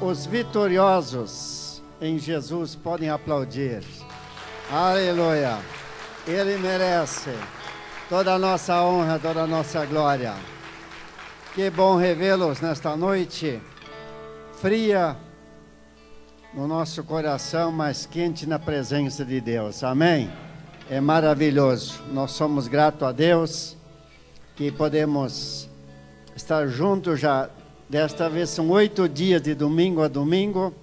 Os vitoriosos em Jesus podem aplaudir. Aleluia. Ele merece toda a nossa honra, toda a nossa glória. Que bom revê-los nesta noite fria no nosso coração, mas quente na presença de Deus. Amém? É maravilhoso. Nós somos gratos a Deus que podemos estar juntos já. Desta vez são 8 dias de domingo a domingo.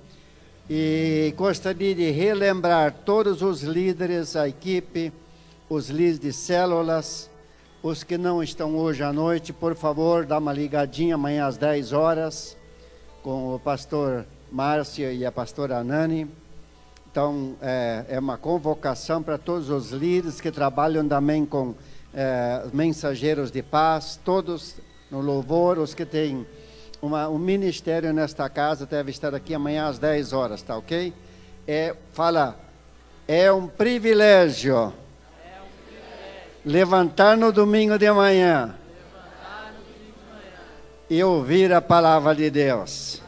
E gostaria de relembrar todos os líderes, a equipe, os líderes de células, os que não estão hoje à noite, por favor, dá uma ligadinha amanhã às 10 horas com o pastor Márcio e a pastora Anani. Então, é uma convocação para todos os líderes que trabalham também com mensageiros de paz, todos no louvor, os que têm um ministério nesta casa, deve estar aqui amanhã às 10 horas, tá ok? É um privilégio levantar no domingo de manhã e ouvir a palavra de Deus.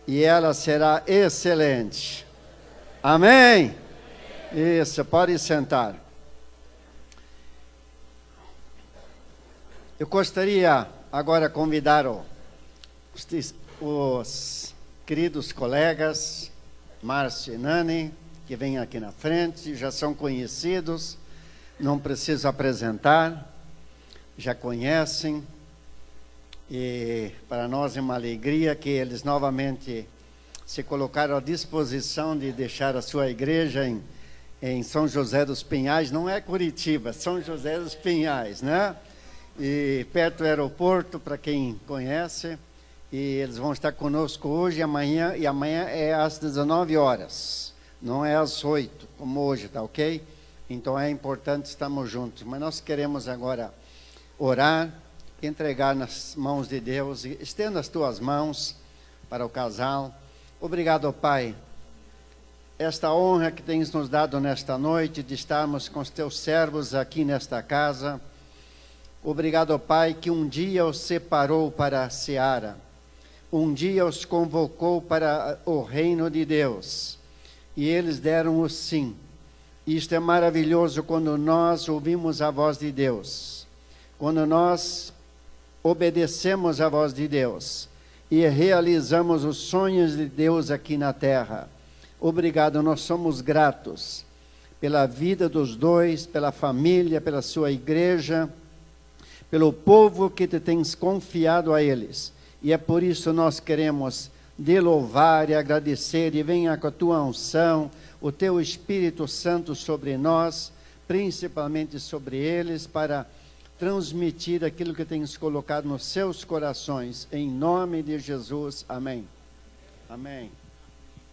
E ela será excelente. Amém? Isso, pode sentar. Eu gostaria agora convidar os queridos colegas, Márcio e Nani, que vêm aqui na frente, já são conhecidos, não preciso apresentar, já conhecem, e para nós é uma alegria que eles novamente se colocaram à disposição de deixar a sua igreja em São José dos Pinhais, não é Curitiba, São José dos Pinhais, né? E perto do aeroporto, para quem conhece, e eles vão estar conosco hoje e amanhã é às 19 horas, não é às 8, como hoje, tá ok? Então é importante estarmos juntos, mas nós queremos agora orar, entregar nas mãos de Deus, e estenda as tuas mãos para o casal. Obrigado, Pai, esta honra que tens nos dado nesta noite, de estarmos com os teus servos aqui nesta casa. Obrigado, Pai, que um dia os separou para a seara, um dia os convocou para o reino de Deus, e eles deram o sim. Isto é maravilhoso quando nós ouvimos a voz de Deus, quando nós obedecemos a voz de Deus e realizamos os sonhos de Deus aqui na terra. Obrigado, nós somos gratos pela vida dos dois, pela família, pela sua igreja, pelo povo que te tens confiado a eles. E é por isso nós queremos te louvar e agradecer, e venha com a tua unção, o teu Espírito Santo sobre nós, principalmente sobre eles, para transmitir aquilo que tens colocado nos seus corações, em nome de Jesus, amém. Amém.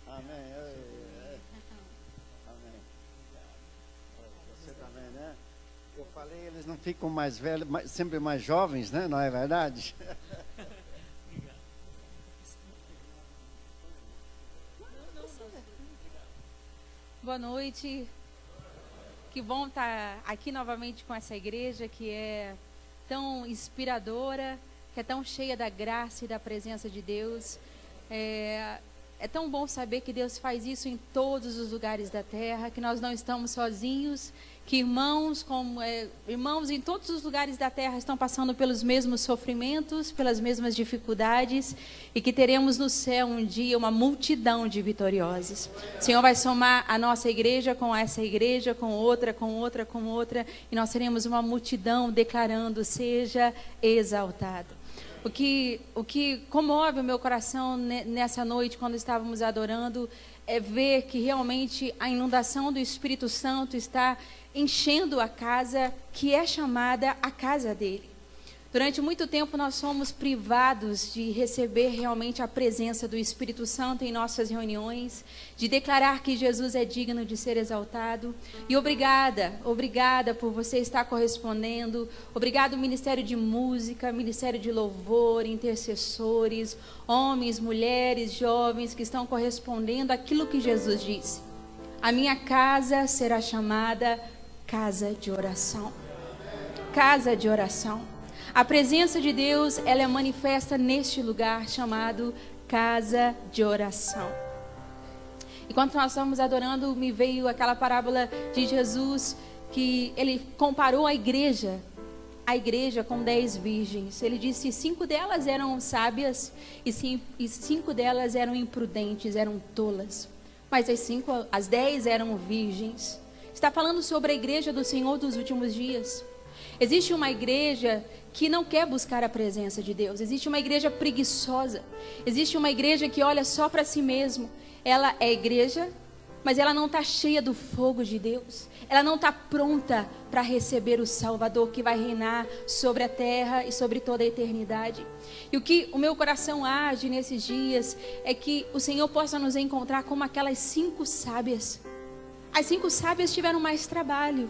Amém. Você também, né? Eu falei, eles não ficam mais velhos, sempre mais jovens, né? Não é verdade? Boa noite. Que bom estar aqui novamente com essa igreja que é tão inspiradora, que é tão cheia da graça e da presença de Deus. É tão bom saber que Deus faz isso em todos os lugares da terra, que nós não estamos sozinhos, que irmãos em todos os lugares da terra estão passando pelos mesmos sofrimentos, pelas mesmas dificuldades, e que teremos no céu um dia uma multidão de vitoriosos. O Senhor vai somar a nossa igreja com essa igreja, com outra, com outra, com outra, e nós teremos uma multidão declarando: seja exaltado. O que comove o meu coração nessa noite, quando estávamos adorando, é ver que realmente a inundação do Espírito Santo está enchendo a casa que é chamada a casa dele. Durante muito tempo nós fomos privados de receber realmente a presença do Espírito Santo em nossas reuniões, de declarar que Jesus é digno de ser exaltado. E obrigada por você estar correspondendo. Obrigado, Ministério de Música, Ministério de Louvor, intercessores, homens, mulheres, jovens que estão correspondendo àquilo que Jesus disse. A minha casa será chamada casa de oração. Casa de oração. A presença de Deus, ela é manifesta neste lugar chamado casa de oração. Enquanto nós estamos adorando, me veio aquela parábola de Jesus, que ele comparou a igreja com 10 virgens. Ele disse 5 delas eram sábias e 5 delas eram imprudentes, eram tolas. Mas as 10 eram virgens. Está falando sobre a igreja do Senhor dos últimos dias. Existe uma igreja que não quer buscar a presença de Deus. Existe uma igreja preguiçosa. Existe uma igreja que olha só para si mesmo. Ela é igreja, mas ela não está cheia do fogo de Deus. Ela não está pronta para receber o Salvador que vai reinar sobre a terra e sobre toda a eternidade. E o que o meu coração age nesses dias é que o Senhor possa nos encontrar como aquelas 5 sábias. As 5 sábias tiveram mais trabalho,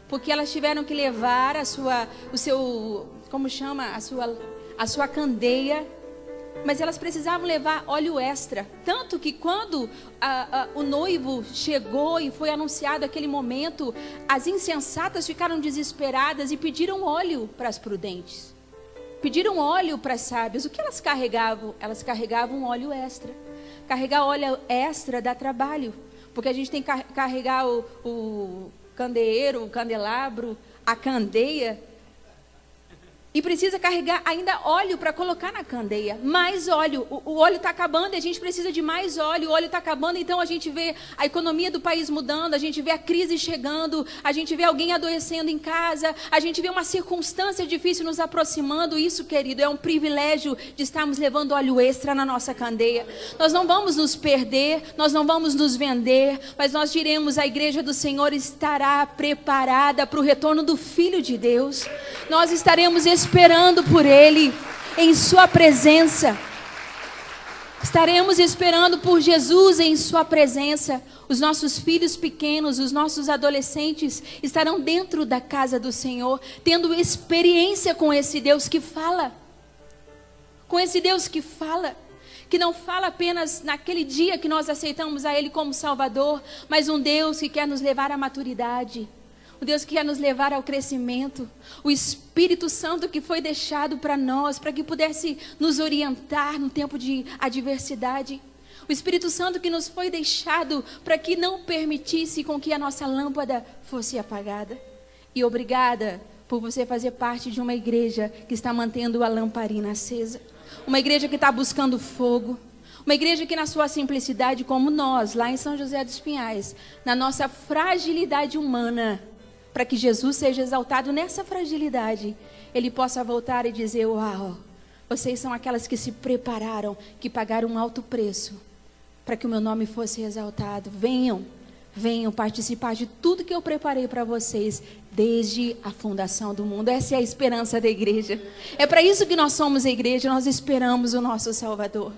porque elas tiveram que levar a sua candeia, mas elas precisavam levar óleo extra. Tanto que quando o noivo chegou e foi anunciado aquele momento, as insensatas ficaram desesperadas e pediram óleo para as prudentes. Pediram óleo para as sábias. O que elas carregavam? Elas carregavam óleo extra. Carregar óleo extra dá trabalho, porque a gente tem que carregar o candeeiro, o candelabro, a candeia. E precisa carregar ainda óleo para colocar na candeia. Mais óleo. O óleo está acabando e a gente precisa de mais óleo. O óleo está acabando, então a gente vê a economia do país mudando, a gente vê a crise chegando, a gente vê alguém adoecendo em casa, a gente vê uma circunstância difícil nos aproximando. Isso, querido, é um privilégio de estarmos levando óleo extra na nossa candeia. Nós não vamos nos perder, nós não vamos nos vender, mas nós diremos: a igreja do Senhor estará preparada para o retorno do Filho de Deus. Nós estaremos esperando por Ele, em sua presença. Estaremos esperando por Jesus em sua presença. Os nossos filhos pequenos, os nossos adolescentes estarão dentro da casa do Senhor, tendo experiência com esse Deus que fala. Com esse Deus que fala. Que não fala apenas naquele dia que nós aceitamos a Ele como Salvador, mas um Deus que quer nos levar à maturidade. O Deus que quer nos levar ao crescimento. O Espírito Santo que foi deixado para nós, para que pudesse nos orientar no tempo de adversidade. O Espírito Santo que nos foi deixado para que não permitisse com que a nossa lâmpada fosse apagada. E obrigada por você fazer parte de uma igreja que está mantendo a lamparina acesa. Uma igreja que está buscando fogo. Uma igreja que na sua simplicidade, como nós, lá em São José dos Pinhais, na nossa fragilidade humana, para que Jesus seja exaltado nessa fragilidade, Ele possa voltar e dizer: uau, vocês são aquelas que se prepararam, que pagaram um alto preço, para que o meu nome fosse exaltado. Venham participar de tudo que eu preparei para vocês, desde a fundação do mundo. Essa é a esperança da igreja. É para isso que nós somos a igreja, nós esperamos o nosso Salvador.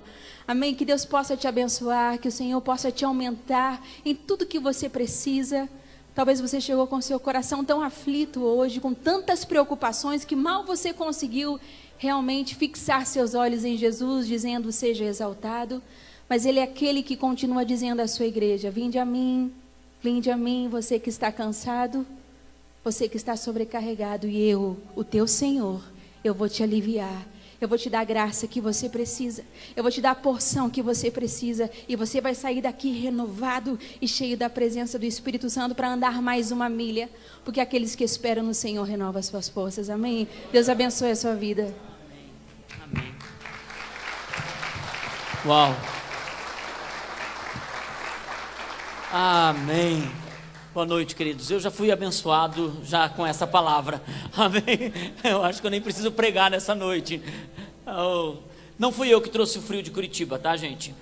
Amém? Que Deus possa te abençoar, que o Senhor possa te aumentar em tudo que você precisa. Talvez você chegou com seu coração tão aflito hoje, com tantas preocupações, que mal você conseguiu realmente fixar seus olhos em Jesus, dizendo: seja exaltado. Mas Ele é aquele que continua dizendo à sua igreja: vinde a mim, você que está cansado, você que está sobrecarregado, e eu, o teu Senhor, eu vou te aliviar. Eu vou te dar a graça que você precisa. Eu vou te dar a porção que você precisa. E você vai sair daqui renovado e cheio da presença do Espírito Santo para andar mais uma milha. Porque aqueles que esperam no Senhor renovam as suas forças. Amém? Deus abençoe a sua vida. Amém. Uau. Amém. Boa noite, queridos. Eu já fui abençoado já com essa palavra. Amém. Eu acho que eu nem preciso pregar nessa noite. Não fui eu que trouxe o frio de Curitiba, tá, gente?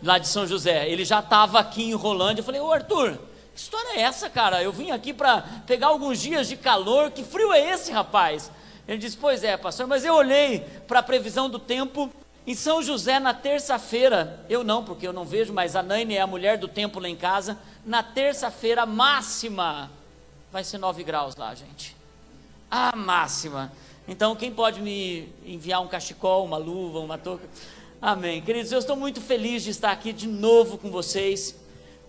Lá de São José. Ele já estava aqui em Rolândia. Eu falei: ô Arthur, que história é essa, cara? Eu vim aqui para pegar alguns dias de calor. Que frio é esse, rapaz? Ele disse: pois é, pastor, mas eu olhei para a previsão do tempo. Em São José, na terça-feira, eu não, porque eu não vejo, mas a Naine é a mulher do tempo lá em casa. Na terça-feira, máxima, vai ser 9 graus lá, gente. A máxima. Então, quem pode me enviar um cachecol, uma luva, uma touca? Amém. Queridos, eu estou muito feliz de estar aqui de novo com vocês,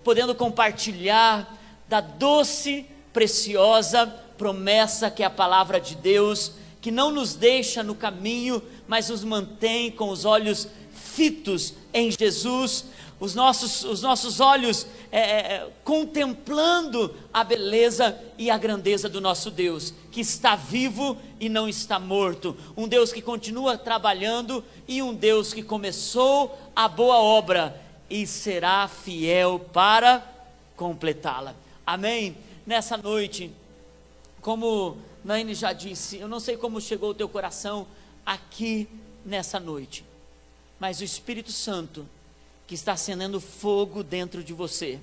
podendo compartilhar da doce, preciosa promessa que é a palavra de Deus, que não nos deixa no caminho, mas nos mantém com os olhos fitos em Jesus, os nossos olhos contemplando a beleza e a grandeza do nosso Deus, que está vivo e não está morto, um Deus que continua trabalhando e um Deus que começou a boa obra e será fiel para completá-la. Amém? Nessa noite, como Naine já disse, eu não sei como chegou o teu coração aqui nessa noite, mas o Espírito Santo, que está acendendo fogo dentro de você,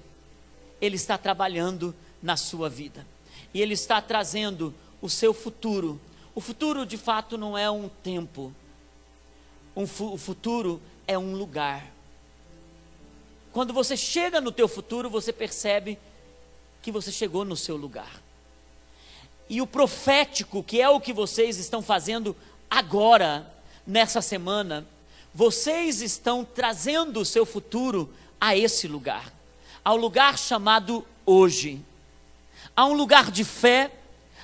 Ele está trabalhando na sua vida, e Ele está trazendo o seu futuro. O futuro de fato não é um tempo, o futuro é um lugar. Quando você chega no teu futuro, você percebe que você chegou no seu lugar. E o profético, que é o que vocês estão fazendo agora, nessa semana, vocês estão trazendo o seu futuro a esse lugar, ao lugar chamado hoje, a um lugar de fé,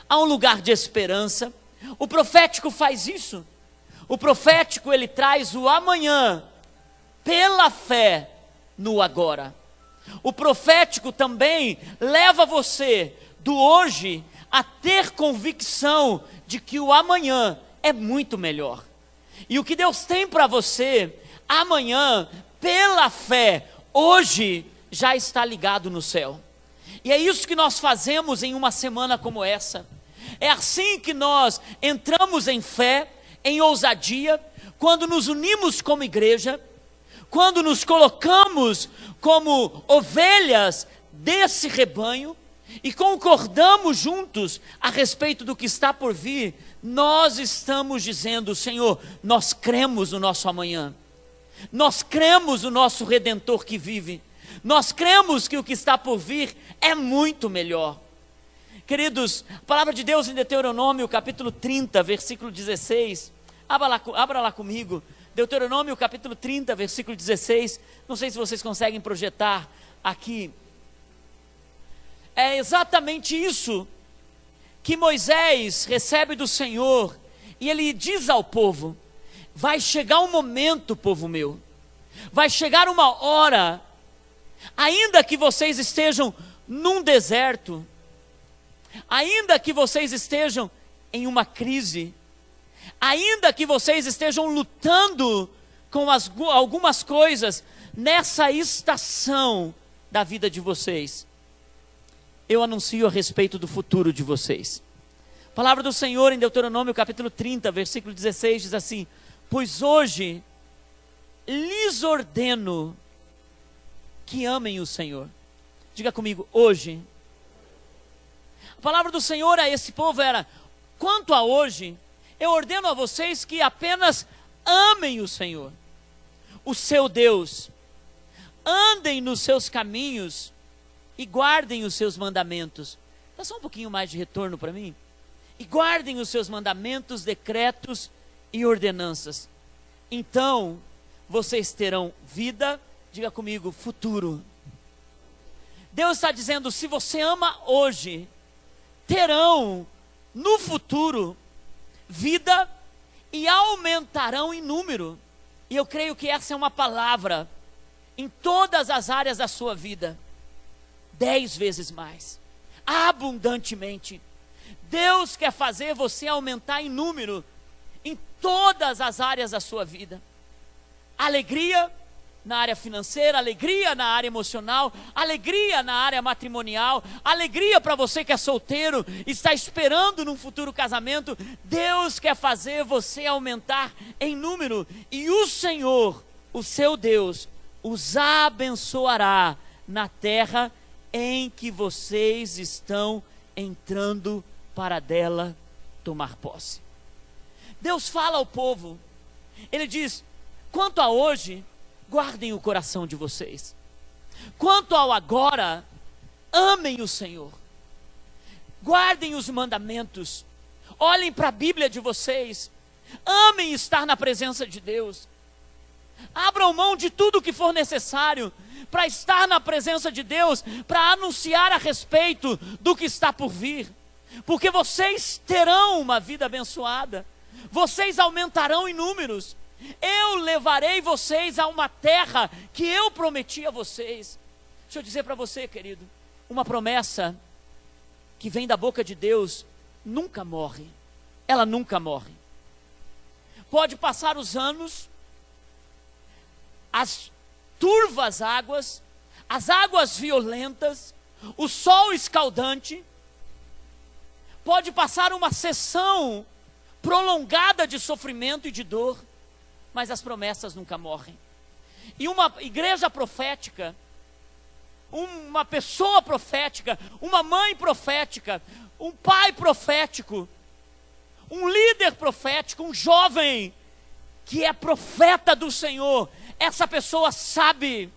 a um lugar de esperança. O profético faz isso. O profético, ele traz o amanhã pela fé no agora. O profético também leva você do hoje a ter convicção de que o amanhã é muito melhor. E o que Deus tem para você amanhã, pela fé, hoje já está ligado no céu. E é isso que nós fazemos em uma semana como essa. É assim que nós entramos em fé, em ousadia, quando nos unimos como igreja, quando nos colocamos como ovelhas desse rebanho e concordamos juntos a respeito do que está por vir. Nós estamos dizendo: Senhor, nós cremos no nosso amanhã, nós cremos no nosso Redentor que vive, nós cremos que o que está por vir é muito melhor. Queridos, a palavra de Deus em Deuteronômio capítulo 30, versículo 16, abra lá comigo, Deuteronômio capítulo 30, versículo 16, não sei se vocês conseguem projetar aqui. É exatamente isso que Moisés recebe do Senhor, e ele diz ao povo: vai chegar um momento, povo meu, vai chegar uma hora, ainda que vocês estejam num deserto, ainda que vocês estejam em uma crise, ainda que vocês estejam lutando com algumas coisas nessa estação da vida de vocês, eu anuncio a respeito do futuro de vocês. A palavra do Senhor em Deuteronômio capítulo 30, versículo 16 diz assim: pois hoje lhes ordeno que amem o Senhor. Diga comigo, hoje. A palavra do Senhor a esse povo era: quanto a hoje, eu ordeno a vocês que apenas amem o Senhor, o seu Deus, andem nos seus caminhos e guardem os seus mandamentos. Dá só um pouquinho mais de retorno para mim. E guardem os seus mandamentos, decretos e ordenanças. Então vocês terão vida, diga comigo, futuro. Deus está dizendo: se você ama hoje, terão no futuro vida e aumentarão em número. E eu creio que essa é uma palavra em todas as áreas da sua vida. 10 vezes mais, abundantemente. Deus quer fazer você aumentar em número em todas as áreas da sua vida. Alegria na área financeira, alegria na área emocional, alegria na área matrimonial, alegria para você que é solteiro, está esperando num futuro casamento. Deus quer fazer você aumentar em número, e o Senhor, o seu Deus, os abençoará na terra em que vocês estão entrando para dela tomar posse. Deus fala ao povo, Ele diz: quanto a hoje, guardem o coração de vocês. Quanto ao agora, amem o Senhor. Guardem os mandamentos. Olhem para a Bíblia de vocês. Amem estar na presença de Deus. Abram mão de tudo que for necessário para estar na presença de Deus, para anunciar a respeito do que está por vir. porque vocês terão uma vida abençoada, vocês aumentarão em números, eu levarei vocês a uma terra que eu prometi a vocês. Deixa eu dizer para você, querido, uma promessa que vem da boca de Deus nunca morre, ela nunca morre. Pode passar os anos, as turvas águas, as águas violentas, o sol escaldante, pode passar uma sessão prolongada de sofrimento e de dor, mas as promessas nunca morrem. E uma igreja profética, uma pessoa profética, uma mãe profética, um pai profético, um líder profético, um jovem que é profeta do Senhor, essa pessoa sabe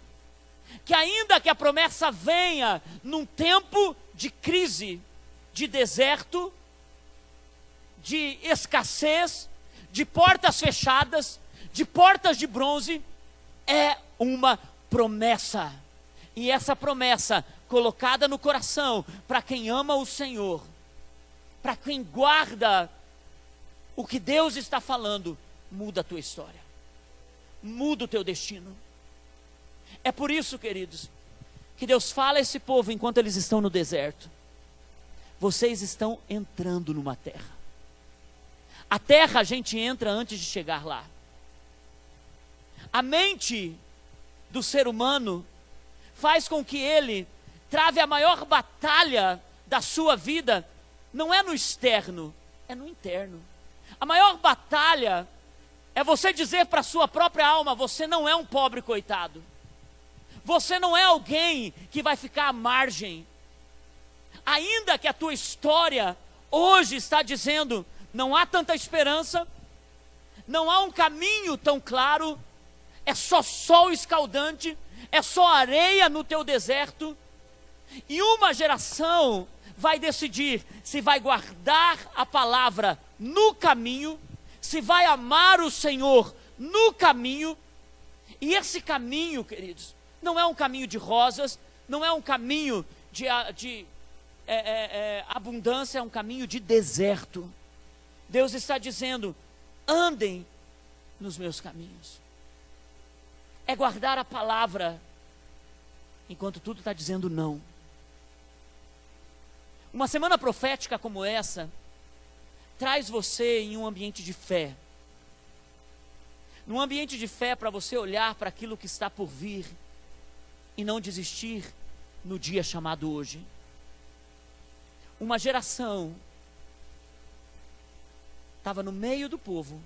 que ainda que a promessa venha num tempo de crise, de deserto, de escassez, de portas fechadas, de portas de bronze, é uma promessa. E essa promessa colocada no coração para quem ama o Senhor, para quem guarda o que Deus está falando, muda a tua história, muda o teu destino. É por isso, queridos, que Deus fala a esse povo enquanto eles estão no deserto: vocês estão entrando numa terra. A terra a gente entra antes de chegar lá. A mente do ser humano faz com que ele trave a maior batalha da sua vida, não é no externo, é no interno. A maior batalha é você dizer para a sua própria alma: você não é um pobre coitado, você não é alguém que vai ficar à margem. Ainda que a tua história hoje está dizendo: não há tanta esperança, não há um caminho tão claro, é só sol escaldante, é só areia no teu deserto. E uma geração vai decidir se vai guardar a palavra no caminho, se vai amar o Senhor no caminho. E esse caminho, queridos, não é um caminho de rosas, não é um caminho de abundância, é um caminho de deserto. Deus está dizendo: andem nos meus caminhos. É guardar a palavra enquanto tudo está dizendo não. Uma semana profética como essa traz você em um ambiente de fé. Num ambiente de fé para você olhar para aquilo que está por vir e não desistir no dia chamado hoje. Uma geração estava no meio do povo.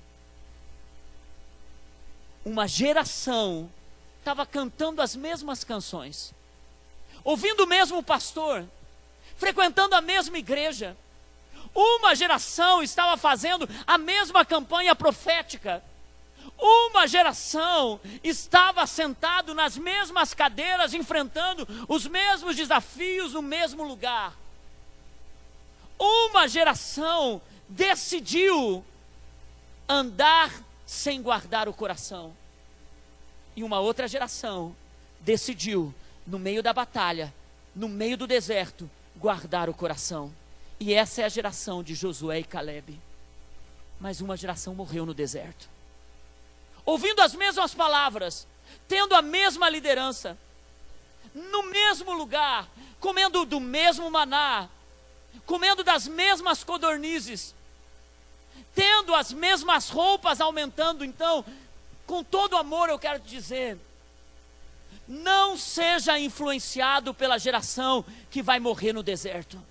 Uma geração estava cantando as mesmas canções, ouvindo o mesmo pastor, frequentando a mesma igreja. Uma geração estava fazendo a mesma campanha profética. Uma geração estava sentado nas mesmas cadeiras, enfrentando os mesmos desafios no mesmo lugar. Uma geração decidiu andar sem guardar o coração. E uma outra geração decidiu, no meio da batalha, no meio do deserto, guardar o coração. E essa é a geração de Josué e Calebe. Mas uma geração morreu no deserto, ouvindo as mesmas palavras, tendo a mesma liderança, no mesmo lugar, comendo do mesmo maná, comendo das mesmas codornizes, tendo as mesmas roupas aumentando. Então, com todo amor eu quero te dizer: não seja influenciado pela geração que vai morrer no deserto.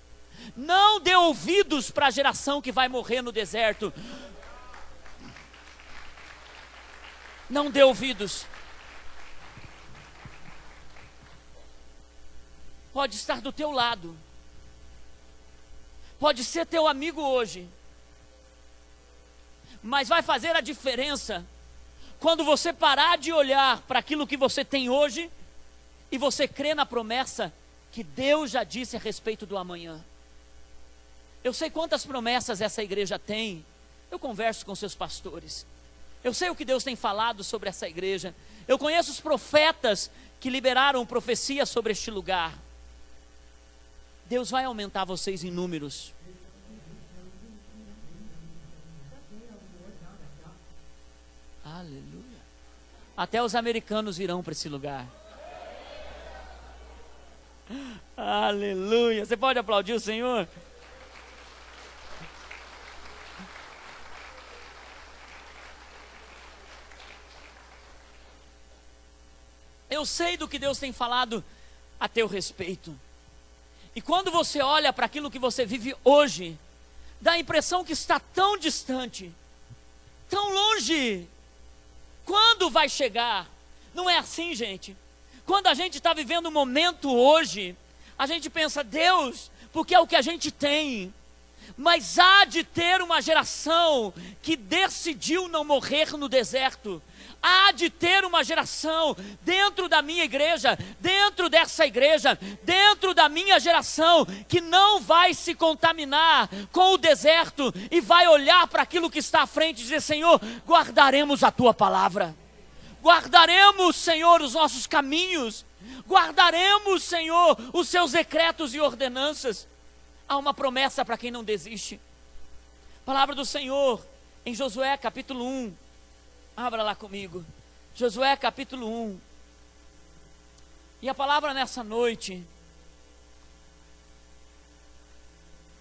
Não dê ouvidos para a geração que vai morrer no deserto. Não dê ouvidos. Pode estar do teu lado, pode ser teu amigo hoje, mas vai fazer a diferença quando você parar de olhar para aquilo que você tem hoje e você crer na promessa que Deus já disse a respeito do amanhã. Eu sei quantas promessas essa igreja tem, eu converso com seus pastores, eu sei o que Deus tem falado sobre essa igreja, eu conheço os profetas que liberaram profecia sobre este lugar. Deus vai aumentar vocês em números, Até os americanos virão para esse lugar. Aleluia. Você pode aplaudir o Senhor? Eu sei do que Deus tem falado a teu respeito. E quando você olha para aquilo que você vive hoje, dá a impressão que está tão distante, tão longe. Quando vai chegar? Não é assim, gente. Quando a gente está vivendo um momento hoje, a gente pensa, Deus, porque é o que a gente tem. Mas há de ter uma geração que decidiu não morrer no deserto. Há de ter uma geração dentro da minha igreja, dentro dessa igreja, dentro da minha geração, que não vai se contaminar com o deserto e vai olhar para aquilo que está à frente e dizer, Senhor, guardaremos a tua palavra. Guardaremos, Senhor, os nossos caminhos. Guardaremos, Senhor, os seus decretos e ordenanças. Há uma promessa para quem não desiste. Palavra do Senhor em Josué capítulo 1. Abra lá comigo. Josué capítulo 1. E a palavra nessa noite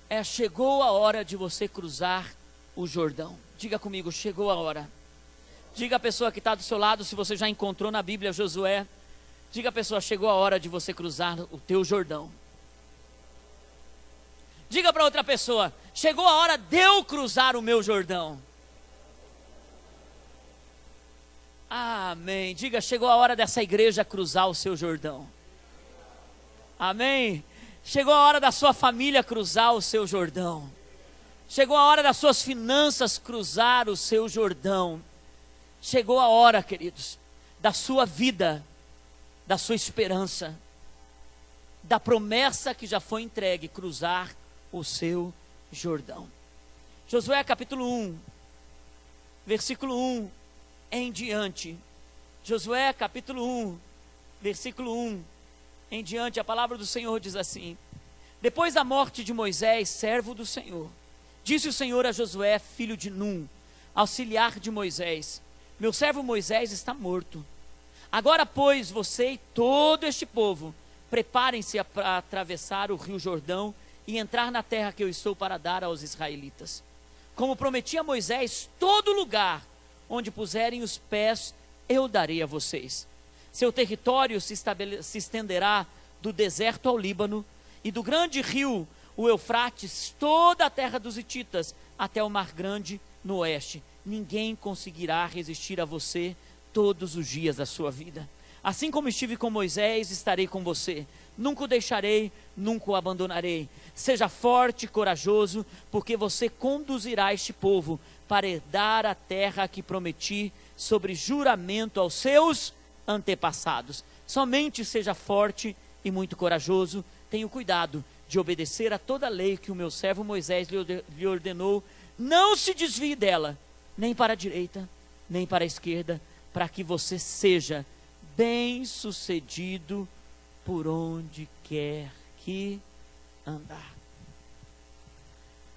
é: chegou a hora de você cruzar o Jordão. Diga comigo, chegou a hora. Diga a pessoa que está do seu lado, se você já encontrou na Bíblia Josué. Diga a pessoa, chegou a hora de você cruzar o teu Jordão. Diga para outra pessoa, chegou a hora de eu cruzar o meu Jordão. Amém. Diga, chegou a hora dessa igreja cruzar o seu Jordão. Amém. Chegou a hora da sua família cruzar o seu Jordão. Chegou a hora das suas finanças cruzar o seu Jordão. Chegou a hora, queridos, da sua vida, da sua esperança, da promessa que já foi entregue, cruzar o seu Jordão. Josué capítulo 1, versículo 1 em diante. Josué capítulo 1, versículo 1 em diante, a palavra do Senhor diz assim: depois da morte de Moisés, servo do Senhor, disse o Senhor a Josué, filho de Num, auxiliar de Moisés: meu servo Moisés está morto. Agora, pois, você e todo este povo, preparem-se para atravessar o rio Jordão e entrar na terra que eu estou para dar aos israelitas. Como prometi a Moisés, todo lugar onde puserem os pés, eu darei a vocês. Seu território se estenderá do deserto ao Líbano, e do grande rio, o Eufrates, toda a terra dos hititas, até o mar grande no oeste. Ninguém conseguirá resistir a você todos os dias da sua vida. Assim como estive com Moisés, estarei com você. Nunca o deixarei, nunca o abandonarei. Seja forte e corajoso, porque você conduzirá este povo para herdar a terra que prometi sobre juramento aos seus antepassados. Somente seja forte e muito corajoso. Tenha cuidado de obedecer a toda a lei que o meu servo Moisés lhe ordenou. Não se desvie dela, nem para a direita, nem para a esquerda, para que você seja bem-sucedido por onde quer que andar.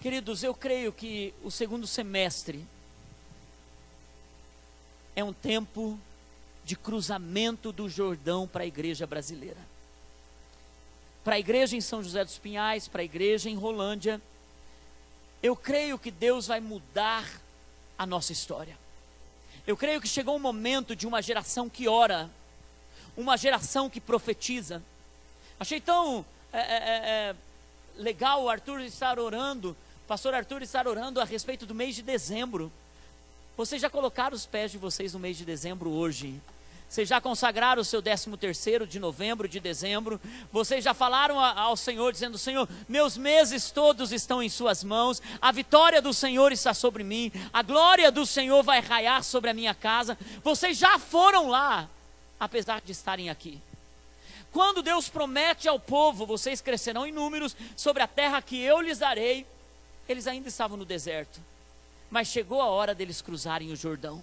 Queridos, eu creio que o segundo semestre é um tempo de cruzamento do Jordão para a igreja brasileira. Para a igreja em São José dos Pinhais, para a igreja em Rolândia. Eu creio que Deus vai mudar a nossa história. Eu creio que chegou um momento de uma geração que ora, uma geração que profetiza. Achei tão legal o Arthur estar orando, o pastor Arthur estar orando a respeito do mês de dezembro. Vocês já colocaram os pés de vocês no mês de dezembro hoje? Vocês já consagraram o seu 13º de novembro, de dezembro? Vocês já falaram ao Senhor, dizendo: Senhor, meus meses todos estão em suas mãos, a vitória do Senhor está sobre mim, a glória do Senhor vai raiar sobre a minha casa. Vocês já foram lá, apesar de estarem aqui. Quando Deus promete ao povo: vocês crescerão em números sobre a terra que eu lhes darei, eles ainda estavam no deserto, mas chegou a hora deles cruzarem o Jordão.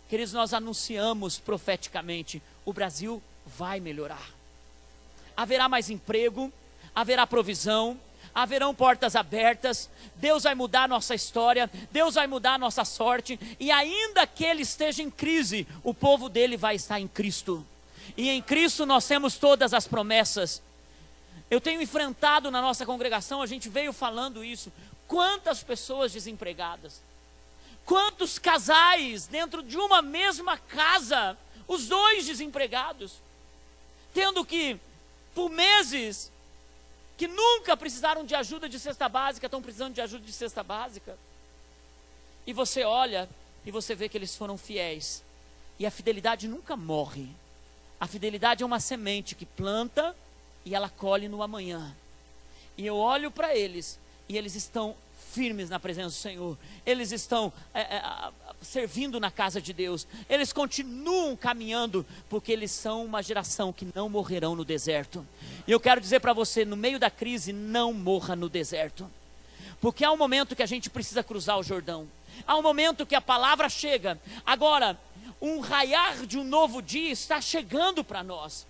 Queridos, nós anunciamos profeticamente: o Brasil vai melhorar. Haverá mais emprego, haverá provisão, haverão portas abertas, Deus vai mudar a nossa história, Deus vai mudar a nossa sorte, e ainda que ele esteja em crise, o povo dele vai estar em Cristo, e em Cristo nós temos todas as promessas. Eu tenho enfrentado na nossa congregação, a gente veio falando isso, quantas pessoas desempregadas, quantos casais dentro de uma mesma casa, os dois desempregados, tendo que, por meses, que nunca precisaram de ajuda de cesta básica, estão precisando de ajuda de cesta básica. E você olha e você vê que eles foram fiéis. E a fidelidade nunca morre. A fidelidade é uma semente que planta e ela colhe no amanhã. E eu olho para eles e eles estão firmes na presença do Senhor. Eles estão servindo na casa de Deus. Eles continuam caminhando, porque eles são uma geração que não morrerão no deserto. E eu quero dizer para você, no meio da crise, não morra no deserto. Porque há um momento que a gente precisa cruzar o Jordão. Há um momento que a palavra chega. Agora, um raiar de um novo dia está chegando para nós.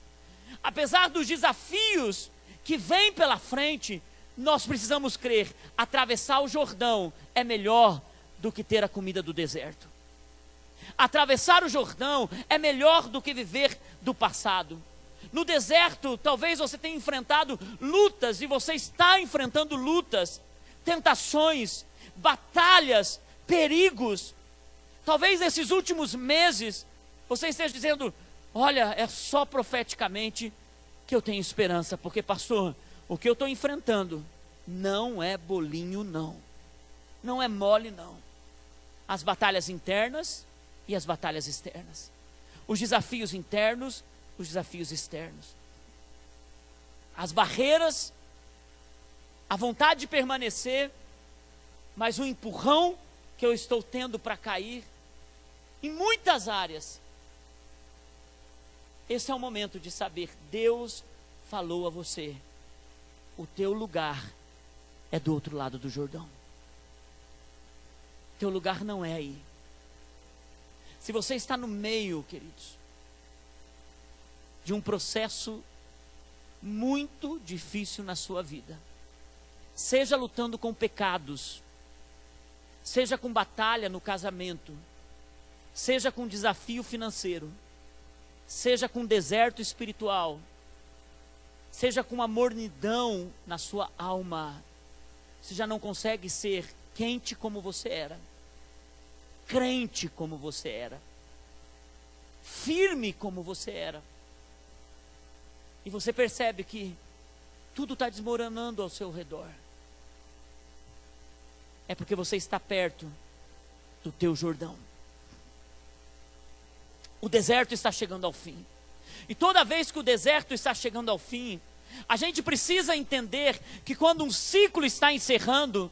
Apesar dos desafios que vêm pela frente, nós precisamos crer, atravessar o Jordão é melhor do que ter a comida do deserto. Atravessar o Jordão é melhor do que viver do passado. No deserto, talvez você tenha enfrentado lutas, e você está enfrentando lutas, tentações, batalhas, perigos. Talvez nesses últimos meses, você esteja dizendo, olha, é só profeticamente que eu tenho esperança, porque pastor, o que eu estou enfrentando não é bolinho não, não é mole não. As batalhas internas e as batalhas externas, os desafios internos, os desafios externos, as barreiras, a vontade de permanecer, mas o empurrão que eu estou tendo para cair, em muitas áreas. Esse é o momento de saber, Deus falou a você, o teu lugar é do outro lado do Jordão. Teu lugar não é aí. Se você está no meio, queridos, de um processo muito difícil na sua vida, seja lutando com pecados, seja com batalha no casamento, seja com desafio financeiro, seja com deserto espiritual, seja com uma mornidão na sua alma, você já não consegue ser quente como você era, crente como você era, firme como você era, e você percebe que tudo está desmoronando ao seu redor, é porque você está perto do teu Jordão. O deserto está chegando ao fim. E toda vez que o deserto está chegando ao fim, a gente precisa entender que quando um ciclo está encerrando,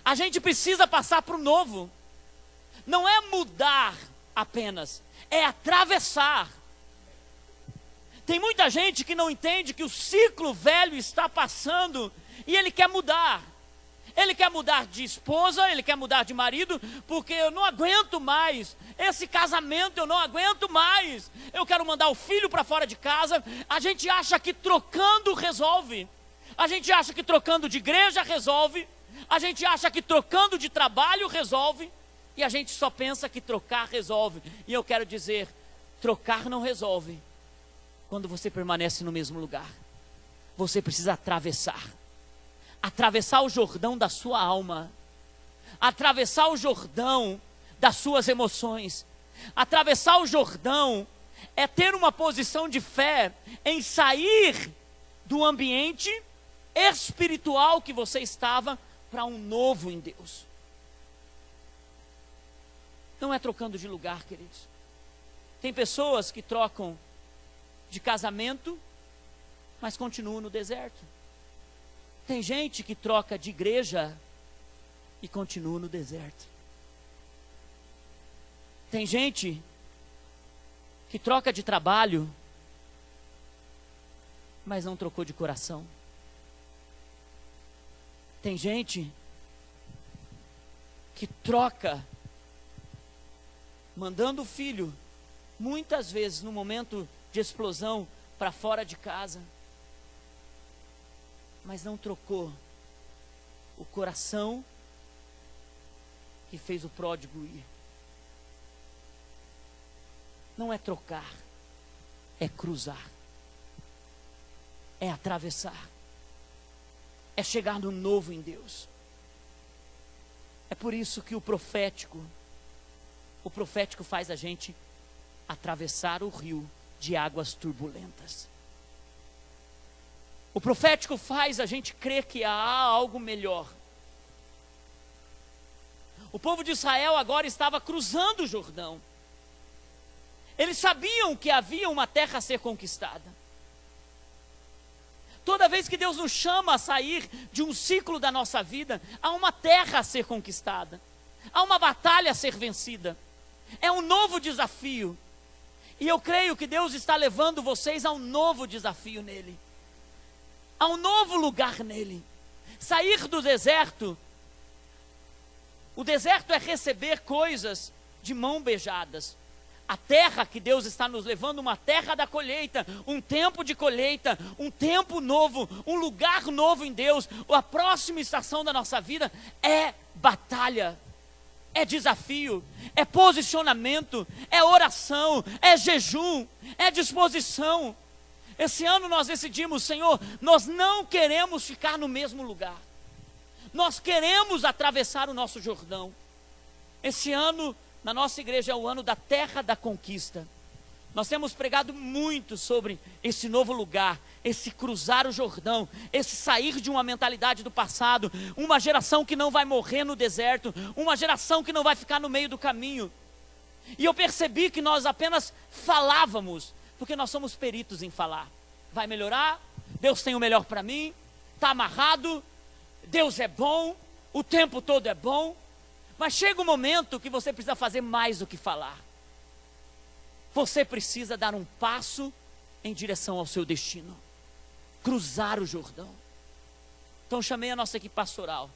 a gente precisa passar para o novo. Não é mudar apenas, é atravessar. Tem muita gente que não entende que o ciclo velho está passando e ele quer mudar. Ele quer mudar de esposa, ele quer mudar de marido, porque eu não aguento mais esse casamento, eu não aguento mais, eu quero mandar o filho para fora de casa. A gente acha que trocando resolve, a gente acha que trocando de igreja resolve, a gente acha que trocando de trabalho resolve, e a gente só pensa que trocar resolve. E eu quero dizer, trocar não resolve quando você permanece no mesmo lugar. Você precisa atravessar o Jordão da sua alma, atravessar o Jordão das suas emoções. Atravessar o Jordão é ter uma posição de fé em sair do ambiente espiritual que você estava para um novo em Deus. Não é trocando de lugar, queridos. Tem pessoas que trocam de casamento, mas continuam no deserto. Tem gente que troca de igreja e continua no deserto. Tem gente que troca de trabalho, mas não trocou de coração. Tem gente que troca, mandando o filho, muitas vezes no momento de explosão, para fora de casa, mas não trocou o coração que fez o pródigo ir. Não é trocar, é cruzar, é atravessar, é chegar no novo em Deus. É por isso que o profético faz a gente atravessar o rio de águas turbulentas. O profético faz a gente crer que há algo melhor. O povo de Israel agora estava cruzando o Jordão. Eles sabiam que havia uma terra a ser conquistada. Toda vez que Deus nos chama a sair de um ciclo da nossa vida, há uma terra a ser conquistada. Há uma batalha a ser vencida. É um novo desafio. E eu creio que Deus está levando vocês a um novo desafio nele. A um novo lugar nele. Sair do deserto. O deserto é receber coisas de mão beijadas. A terra que Deus está nos levando, uma terra da colheita, um tempo de colheita, um tempo novo, um lugar novo em Deus. A próxima estação da nossa vida é batalha, é desafio, é posicionamento, é oração, é jejum, é disposição. Esse ano nós decidimos, Senhor, nós não queremos ficar no mesmo lugar. Nós queremos atravessar o nosso Jordão. Esse ano, na nossa igreja, é o ano da terra da conquista. Nós temos pregado muito sobre esse novo lugar, esse cruzar o Jordão, esse sair de uma mentalidade do passado, uma geração que não vai morrer no deserto, uma geração que não vai ficar no meio do caminho. E eu percebi que nós apenas falávamos, porque nós somos peritos em falar. Vai melhorar, Deus tem o melhor para mim, está amarrado, Deus é bom, o tempo todo é bom. Mas chega um momento que você precisa fazer mais do que falar. Você precisa dar um passo em direção ao seu destino. Cruzar o Jordão. Então chamei a nossa equipe pastoral.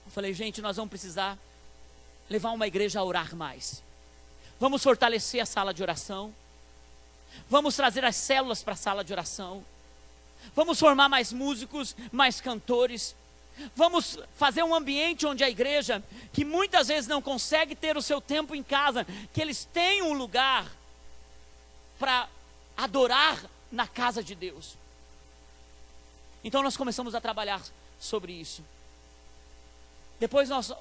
Eu falei, gente, nós vamos precisar levar uma igreja a orar mais. Vamos fortalecer a sala de oração. Vamos trazer as células para a sala de oração. Vamos formar mais músicos, mais cantores. Vamos fazer um ambiente onde a igreja, que muitas vezes não consegue ter o seu tempo em casa, que eles tenham um lugar para adorar na casa de Deus. Então nós começamos a trabalhar sobre isso. Depois nós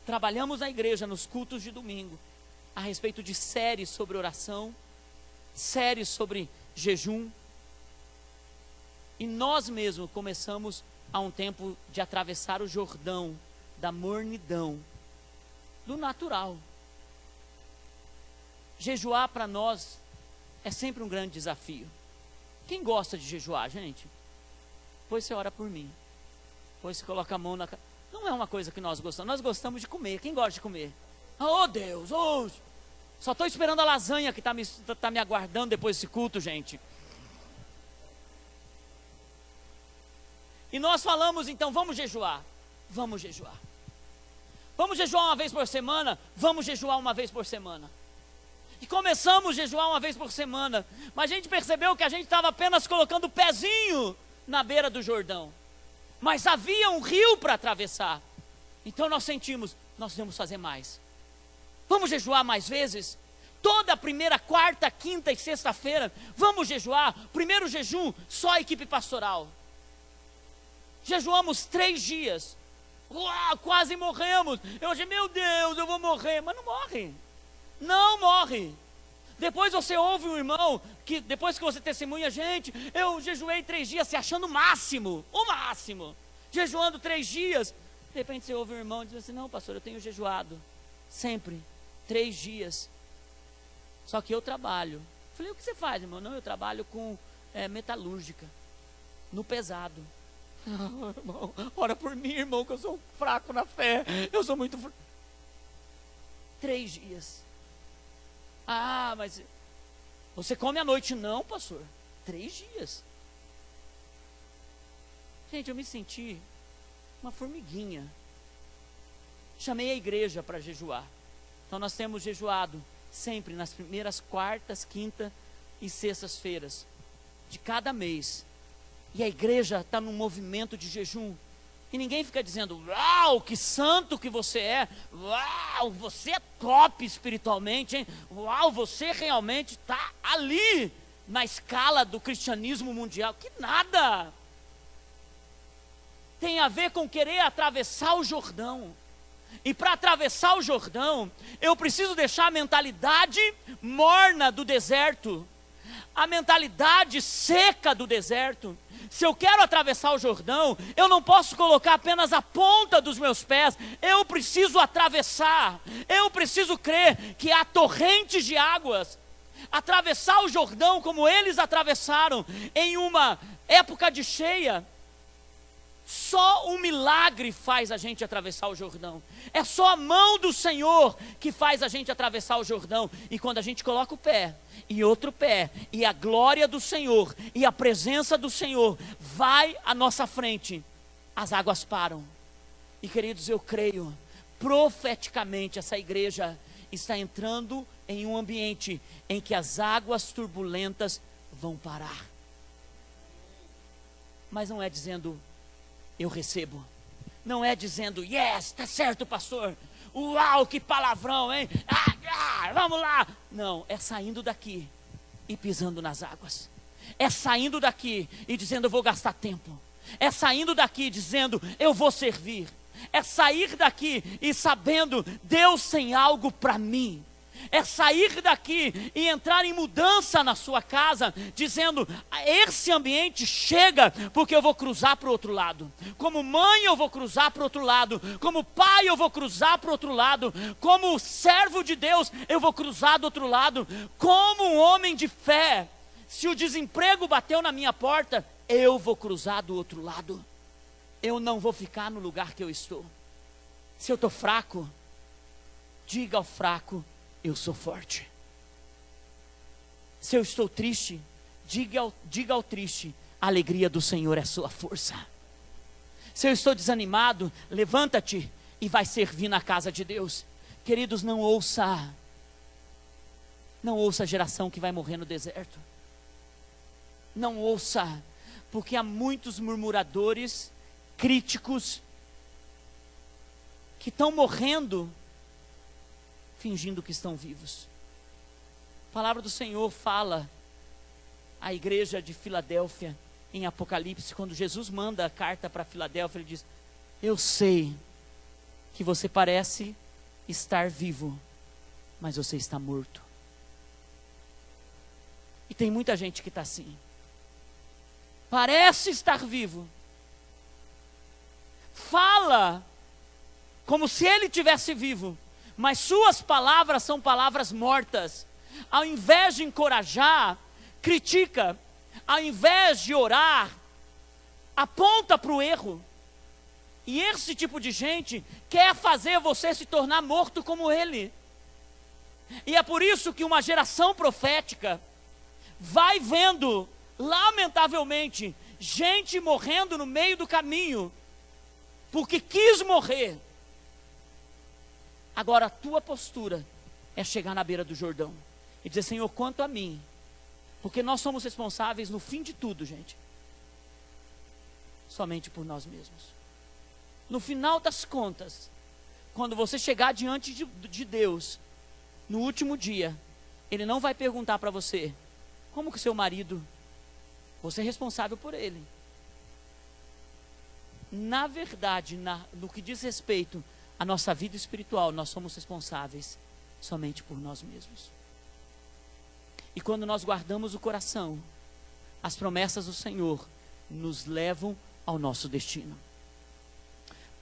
trabalhamos na igreja, nos cultos de domingo, a respeito de séries sobre oração, séries sobre jejum. E nós mesmos começamos a um tempo de atravessar o Jordão da mornidão, do natural. Jejuar para nós é sempre um grande desafio. Quem gosta de jejuar, gente? Depois você ora por mim. Depois você coloca a mão na... Não é uma coisa que nós gostamos de comer. Quem gosta de comer? Oh Deus, oh! Só estou esperando a lasanha que está me aguardando depois desse culto, gente. E nós falamos então, vamos jejuar. Vamos jejuar. Vamos jejuar uma vez por semana? Vamos jejuar uma vez por semana. E começamos a jejuar uma vez por semana. Mas a gente percebeu que a gente estava apenas colocando o pezinho na beira do Jordão. Mas havia um rio para atravessar. Então nós sentimos, nós devemos fazer mais. Vamos jejuar mais vezes? Toda primeira, quarta, quinta e sexta-feira, vamos jejuar. Primeiro jejum, só a equipe pastoral. Jejuamos 3 dias. Uau, quase morremos. Eu disse, meu Deus, eu vou morrer. Mas não morre. Não morre. Depois você ouve um irmão, que depois que você testemunha, gente, eu jejuei 3 dias, se achando o máximo. Jejuando 3 dias. De repente você ouve um irmão e diz assim, não pastor, eu tenho jejuado. Sempre, 3 dias. Só que eu trabalho. Falei, o que você faz, irmão? Não, eu trabalho com metalúrgica. No pesado. Ah, irmão, ora por mim, irmão, que eu sou fraco na fé. Eu sou muito 3 dias. Ah, mas você come à noite? Não, pastor. 3 dias. Gente, eu me senti uma formiguinha. Chamei a igreja para jejuar. Então nós temos jejuado sempre nas primeiras quartas, quinta e sextas-feiras de cada mês. e a igreja está num movimento de jejum, e ninguém fica dizendo, uau, que santo que você é, uau, você é top espiritualmente, hein? Uau, você realmente está ali, na escala do cristianismo mundial. Que nada! Tem a ver com querer atravessar o Jordão. E para atravessar o Jordão, eu preciso deixar a mentalidade morna do deserto, a mentalidade seca do deserto. Se eu quero atravessar o Jordão, eu não posso colocar apenas a ponta dos meus pés, eu preciso atravessar, eu preciso crer que há torrentes de águas. Atravessar o Jordão como eles atravessaram em uma época de cheia. Só um milagre faz a gente atravessar o Jordão. É só a mão do Senhor que faz a gente atravessar o Jordão. E quando a gente coloca o pé, e outro pé, e a glória do Senhor, e a presença do Senhor vai à nossa frente, as águas param. E queridos, eu creio, profeticamente essa igreja está entrando em um ambiente em que as águas turbulentas vão parar. Mas não é dizendo, eu recebo. Não é dizendo, yes, está certo, pastor. Uau, que palavrão, hein? Vamos lá. Não, é saindo daqui e pisando nas águas. É saindo daqui e dizendo, eu vou gastar tempo. É saindo daqui dizendo, eu vou servir. É sair daqui e sabendo, Deus tem algo para mim. É sair daqui e entrar em mudança na sua casa, dizendo, esse ambiente chega, porque eu vou cruzar para o outro lado. Como mãe eu vou cruzar para o outro lado, como pai eu vou cruzar para o outro lado, como servo de Deus eu vou cruzar do outro lado, como um homem de fé. Se o desemprego bateu na minha porta, eu vou cruzar do outro lado. Eu não vou ficar no lugar que eu estou. Se eu estou fraco, diga ao fraco, eu sou forte. Se eu estou triste, diga ao triste, a alegria do Senhor é sua força. Se eu estou desanimado, levanta-te e vai servir na casa de Deus. Queridos, não ouça a geração que vai morrer no deserto. Não ouça, porque há muitos murmuradores, críticos, que estão morrendo, fingindo que estão vivos. A palavra do Senhor fala à igreja de Filadélfia, em Apocalipse, quando Jesus manda a carta para Filadélfia, ele diz, eu sei que você parece estar vivo, mas você está morto. E tem muita gente que está assim, parece estar vivo, fala como se ele tivesse vivo, mas suas palavras são palavras mortas. Ao invés de encorajar, critica. Ao invés de orar, aponta para o erro. E esse tipo de gente quer fazer você se tornar morto como ele. E é por isso que uma geração profética vai vendo, lamentavelmente, gente morrendo no meio do caminho, porque quis morrer. Agora a tua postura é chegar na beira do Jordão e dizer, Senhor, quanto a mim, porque nós somos responsáveis no fim de tudo, gente, somente por nós mesmos. No final das contas, quando você chegar diante de Deus, no último dia, Ele não vai perguntar para você, como que seu marido, você é responsável por ele. Na verdade, no que diz respeito à nossa vida espiritual, nós somos responsáveis somente por nós mesmos. E quando nós guardamos o coração, as promessas do Senhor nos levam ao nosso destino.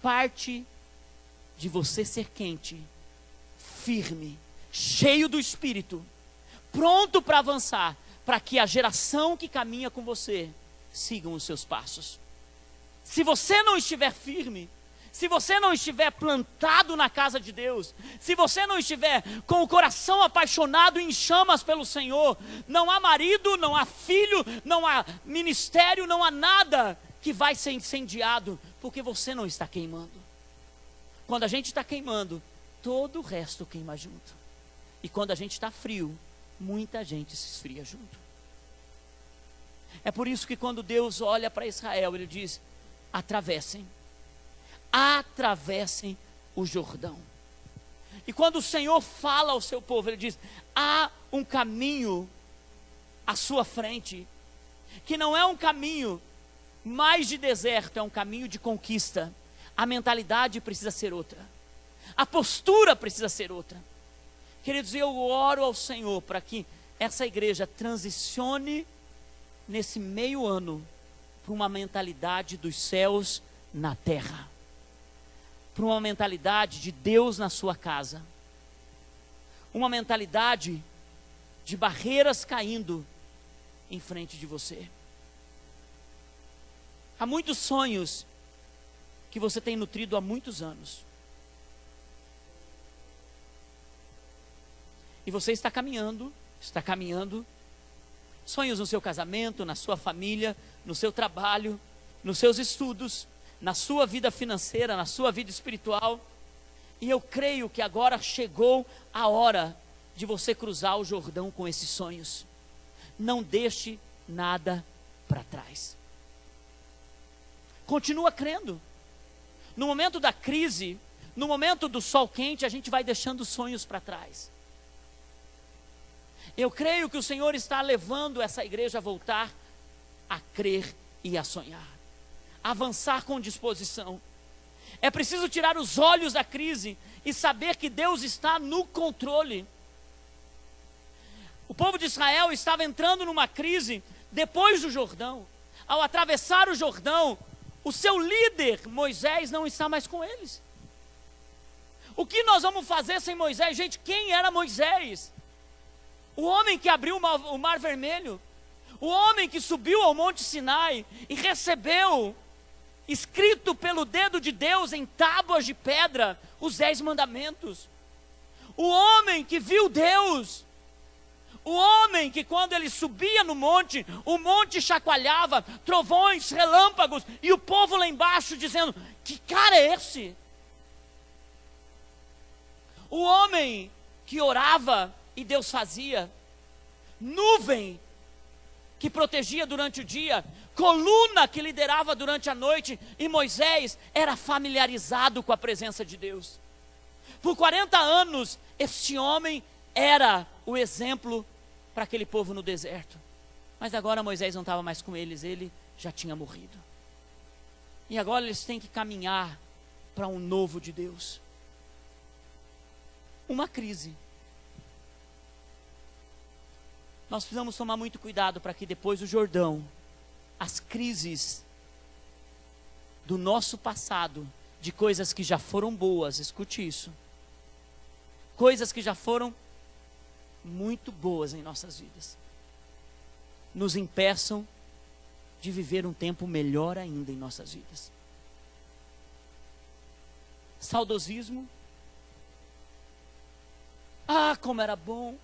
Parte de você ser quente, firme, cheio do Espírito, pronto para avançar, para que a geração que caminha com você sigam os seus passos. Se você não estiver firme, se você não estiver plantado na casa de Deus, se você não estiver com o coração apaixonado em chamas pelo Senhor, não há marido, não há filho, não há ministério, não há nada que vai ser incendiado, porque você não está queimando. Quando a gente está queimando, todo o resto queima junto. E quando a gente está frio, muita gente se esfria junto. É por isso que quando Deus olha para Israel, Ele diz: atravessem o Jordão. E quando o Senhor fala ao seu povo, Ele diz: há um caminho à sua frente, que não é um caminho mais de deserto, é um caminho de conquista. A mentalidade precisa ser outra, a postura precisa ser outra. Queridos, eu oro ao Senhor para que essa igreja transicione nesse meio ano para uma mentalidade dos céus na terra, para uma mentalidade de Deus na sua casa, uma mentalidade de barreiras caindo em frente de você. Há muitos sonhos que você tem nutrido há muitos anos, e você está caminhando, sonhos no seu casamento, na sua família, no seu trabalho, nos seus estudos, na sua vida financeira, na sua vida espiritual. E eu creio que agora chegou a hora de você cruzar o Jordão com esses sonhos. Não deixe nada para trás. Continua crendo. No momento da crise, no momento do sol quente, a gente vai deixando sonhos para trás. Eu creio que o Senhor está levando essa igreja a voltar a crer e a sonhar, avançar com disposição. É preciso tirar os olhos da crise e saber que Deus está no controle. O povo de Israel estava entrando numa crise depois do Jordão. Ao atravessar o Jordão, o seu líder, Moisés, não está mais com eles. O que nós vamos fazer sem Moisés? Gente, quem era Moisés? O homem que abriu o mar vermelho, o homem que subiu ao monte Sinai e recebeu, escrito pelo dedo de Deus em tábuas de pedra, os 10 mandamentos. O homem que viu Deus, o homem que quando ele subia no monte, o monte chacoalhava, trovões, relâmpagos, e o povo lá embaixo dizendo: que cara é esse? O homem que orava e Deus fazia, nuvem que protegia durante o dia, coluna que liderava durante a noite, e Moisés era familiarizado com a presença de Deus. Por 40 anos, este homem era o exemplo para aquele povo no deserto. Mas agora Moisés não estava mais com eles, ele já tinha morrido. E agora eles têm que caminhar para um novo de Deus. Uma crise. Nós precisamos tomar muito cuidado para que depois do Jordão, as crises do nosso passado, de coisas que já foram boas, escute isso, coisas que já foram muito boas em nossas vidas, nos impeçam de viver um tempo melhor ainda em nossas vidas. Saudosismo. Ah, como era bom.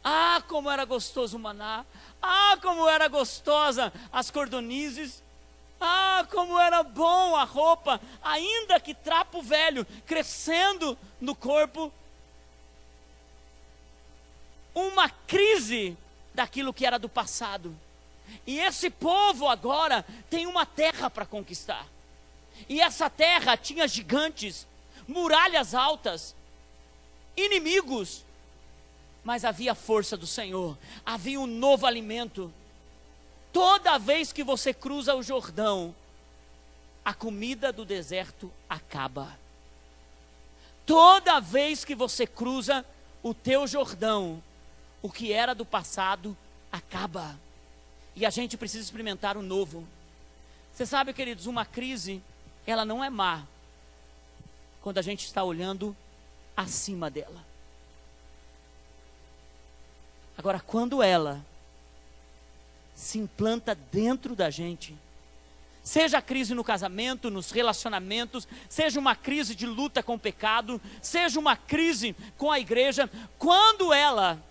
Ah, como era gostoso o maná. Ah, como era gostosa as cordonizes. Ah, como era bom a roupa, ainda que trapo velho, crescendo no corpo. Uma crise daquilo que era do passado. E esse povo agora tem uma terra para conquistar. E essa terra tinha gigantes, muralhas altas, inimigos. Mas havia a força do Senhor, havia um novo alimento. Toda vez que você cruza o Jordão, a comida do deserto acaba. Toda vez que você cruza o teu Jordão, o que era do passado acaba. E a gente precisa experimentar o novo. Você sabe, queridos, uma crise, ela não é má quando a gente está olhando acima dela. Agora, quando ela se implanta dentro da gente, seja a crise no casamento, nos relacionamentos, seja uma crise de luta com o pecado, seja uma crise com a igreja, quando ela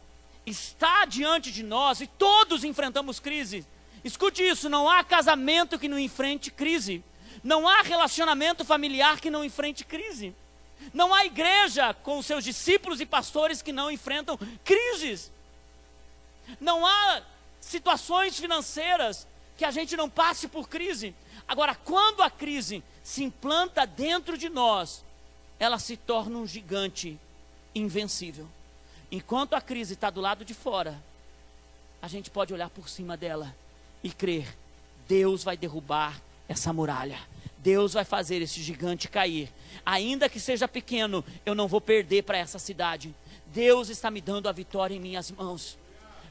está diante de nós, e todos enfrentamos crise, escute isso, não há casamento que não enfrente crise, não há relacionamento familiar que não enfrente crise, não há igreja com os seus discípulos e pastores que não enfrentam crises. Não há situações financeiras que a gente não passe por crise. Agora, quando a crise se implanta dentro de nós, ela se torna um gigante invencível. Enquanto a crise está do lado de fora, a gente pode olhar por cima dela e crer: Deus vai derrubar essa muralha, Deus vai fazer esse gigante cair. Ainda que seja pequeno, eu não vou perder para essa cidade. Deus está me dando a vitória em minhas mãos.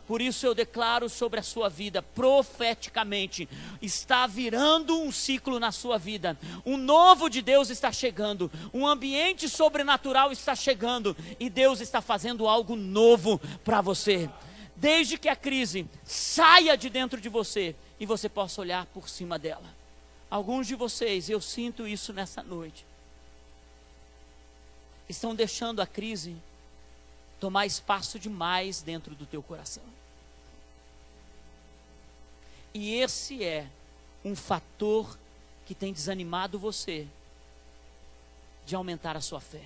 Por isso eu declaro sobre a sua vida, profeticamente, está virando um ciclo na sua vida. Um novo de Deus está chegando, um ambiente sobrenatural está chegando, e Deus está fazendo algo novo para você. Desde que a crise saia de dentro de você e você possa olhar por cima dela. Alguns de vocês, eu sinto isso nessa noite, estão deixando a crise tomar espaço demais dentro do teu coração. E esse é um fator que tem desanimado você de aumentar a sua fé,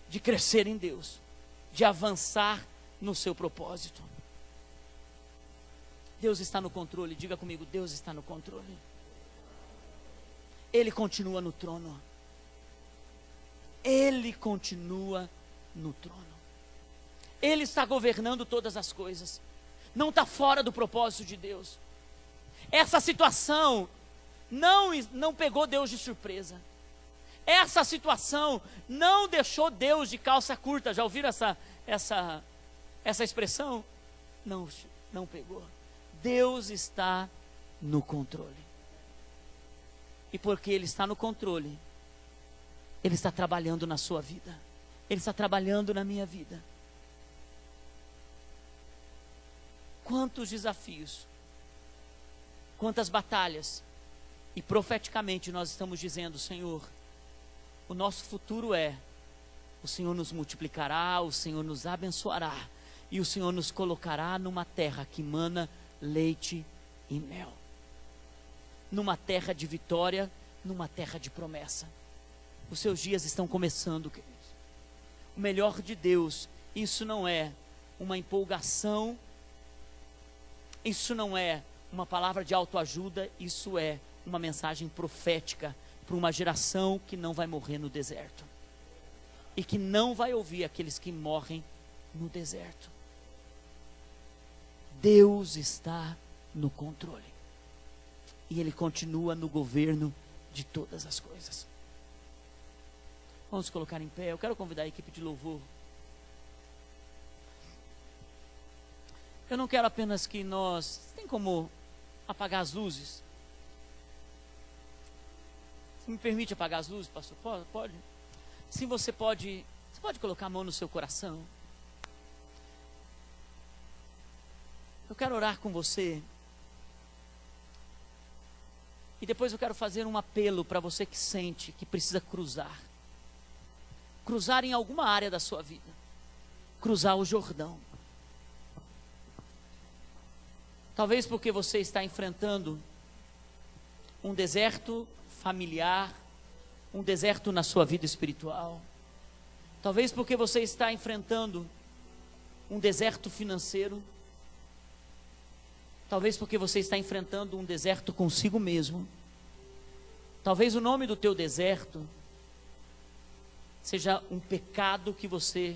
de crescer em Deus, de avançar no seu propósito. Deus está no controle. Diga comigo: Deus está no controle. Ele continua no trono. Ele continua no trono. Ele está governando todas as coisas. Não está fora do propósito de Deus. Essa situação não pegou Deus de surpresa. Essa situação não deixou Deus de calça curta. Já ouviram essa expressão? Não pegou. Deus está no controle. E porque Ele está no controle, Ele está trabalhando na sua vida. Ele está trabalhando na minha vida. Quantos desafios, quantas batalhas, e profeticamente nós estamos dizendo: Senhor, o nosso futuro o Senhor nos multiplicará, o Senhor nos abençoará, e o Senhor nos colocará numa terra que mana leite e mel, numa terra de vitória, numa terra de promessa. Os seus dias estão começando, queridos. O melhor de Deus, isso não é uma empolgação, isso não é uma palavra de autoajuda, isso é uma mensagem profética para uma geração que não vai morrer no deserto e que não vai ouvir aqueles que morrem no deserto. Deus está no controle e Ele continua no governo de todas as coisas. Vamos colocar em pé. Eu quero convidar a equipe de louvor. Eu não quero apenas que nós... Tem como apagar as luzes? Você me permite apagar as luzes, pastor? Pode? Sim, você pode colocar a mão no seu coração. Eu quero orar com você. E depois eu quero fazer um apelo para você que sente que precisa cruzar em alguma área da sua vida. Cruzar o Jordão. Talvez porque você está enfrentando um deserto familiar, um deserto na sua vida espiritual. Talvez porque você está enfrentando um deserto financeiro. Talvez porque você está enfrentando um deserto consigo mesmo. Talvez o nome do teu deserto seja um pecado que você